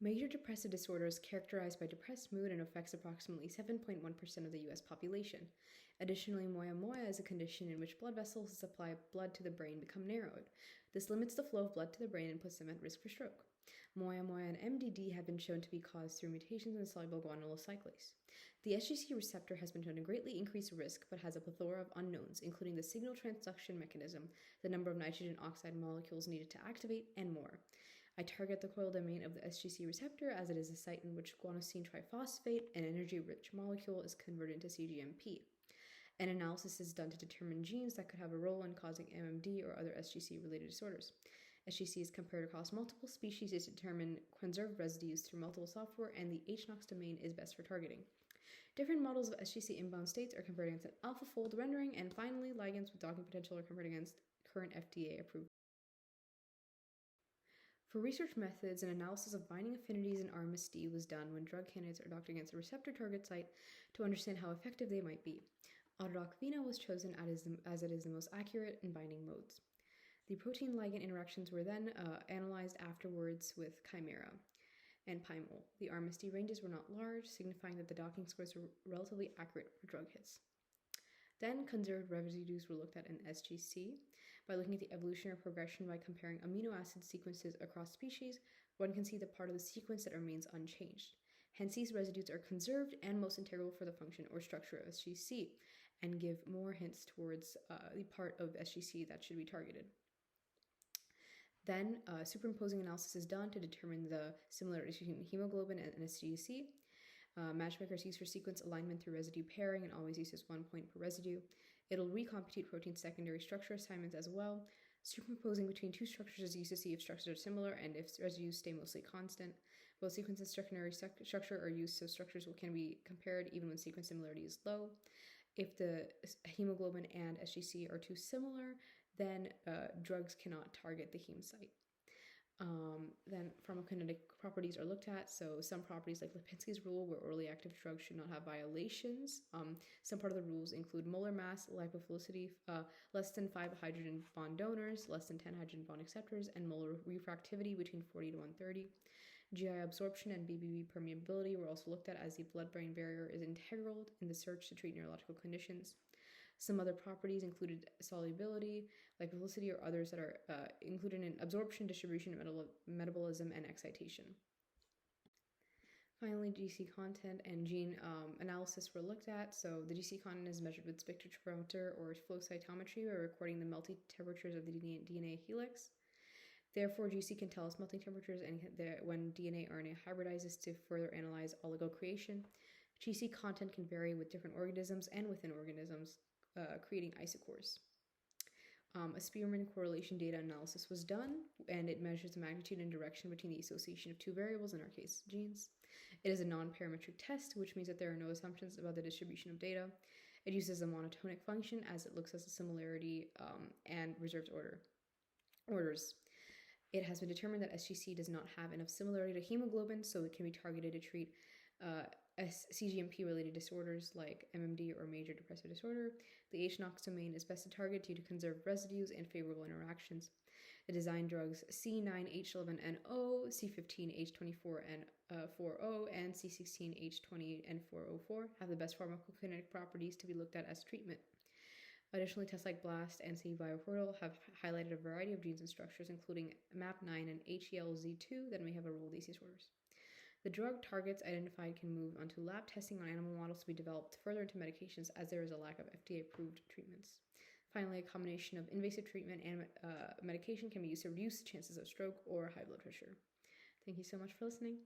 Major depressive disorder is characterized by depressed mood and affects approximately 7.1% of the U.S. population. Additionally, moya moya is a condition in which blood vessels that supply blood to the brain become narrowed. This limits the flow of blood to the brain and puts them at risk for stroke. Moya moya and MDD have been shown to be caused through mutations in soluble guanylyl cyclase. The SGC receptor has been shown to greatly increase risk but has a plethora of unknowns, including the signal transduction mechanism, the number of nitrogen oxide molecules needed to activate, and more. I target the coil domain of the SGC receptor as it is a site in which guanosine triphosphate, an energy-rich molecule, is converted into CGMP. An analysis is done to determine genes that could have a role in causing MMD or other SGC-related disorders. SGC is compared across multiple species to determine conserved residues through multiple software, and the HNOX domain is best for targeting. Different models of SGC inbound states are compared against an alpha-fold rendering, and finally, ligands with docking potential are compared against current FDA-approved. For research methods, an analysis of binding affinities in RMSD was done when drug candidates are docked against a receptor target site to understand how effective they might be. Autodoc Vina was chosen as it is the most accurate in binding modes. The protein-ligand interactions were then analyzed afterwards with Chimera and Pymol. The RMSD ranges were not large, signifying that the docking scores were relatively accurate for drug hits. Then conserved residues were looked at in SGC. By looking at the evolutionary progression by comparing amino acid sequences across species, one can see the part of the sequence that remains unchanged. Hence, these residues are conserved and most integral for the function or structure of SGC, and give more hints towards the part of SGC that should be targeted. Then, superimposing analysis is done to determine the similarities between hemoglobin and SGC. Matchmaker is used for sequence alignment through residue pairing and always uses 1 point per residue. It'll recompute protein secondary structure assignments as well. Superimposing between two structures is used to see if structures are similar and if residues stay mostly constant. Both sequence and secondary structure are used so structures can be compared even when sequence similarity is low. If the hemoglobin and SGC are too similar, then drugs cannot target the heme site. Then pharmacokinetic properties are looked at. So some properties like Lipinski's rule, where orally active drugs should not have violations. Some part of the rules include molar mass, lipophilicity, less than 5 hydrogen bond donors, less than 10 hydrogen bond acceptors, and molar refractivity between 40 to 130. GI absorption and BBB permeability were also looked at, as the blood-brain barrier is integral in the search to treat neurological conditions. Some other properties included solubility, lipophilicity, or others that are included in absorption, distribution, metabolism, and excitation. Finally, GC content and gene analysis were looked at. So the GC content is measured with spectrophotometer or flow cytometry by recording the melting temperatures of the DNA helix. Therefore, GC can tell us melting temperatures and when DNA RNA hybridizes to further analyze oligo creation. GC content can vary with different organisms and within organisms, creating isochores. A Spearman correlation data analysis was done, and it measures the magnitude and direction between the association of two variables, in our case, genes. It is a non-parametric test, which means that there are no assumptions about the distribution of data. It uses a monotonic function as it looks at the similarity and reserves orders. It has been determined that SGC does not have enough similarity to hemoglobin, so it can be targeted to treat CGMP-related disorders like MMD or major depressive disorder. The HNOX domain is best to target due to conserved residues and favorable interactions. The design drugs C9H11NO, C15H24N40, and C16H28N404 have the best pharmacokinetic properties to be looked at as treatment. Additionally, tests like BLAST and C-Bioportal have highlighted a variety of genes and structures, including MAP9 and HELZ2, that may have a role in these disorders. The drug targets identified can move onto lab testing on animal models to be developed further into medications, as there is a lack of FDA-approved treatments. Finally, a combination of invasive treatment and medication can be used to reduce chances of stroke or high blood pressure. Thank you so much for listening.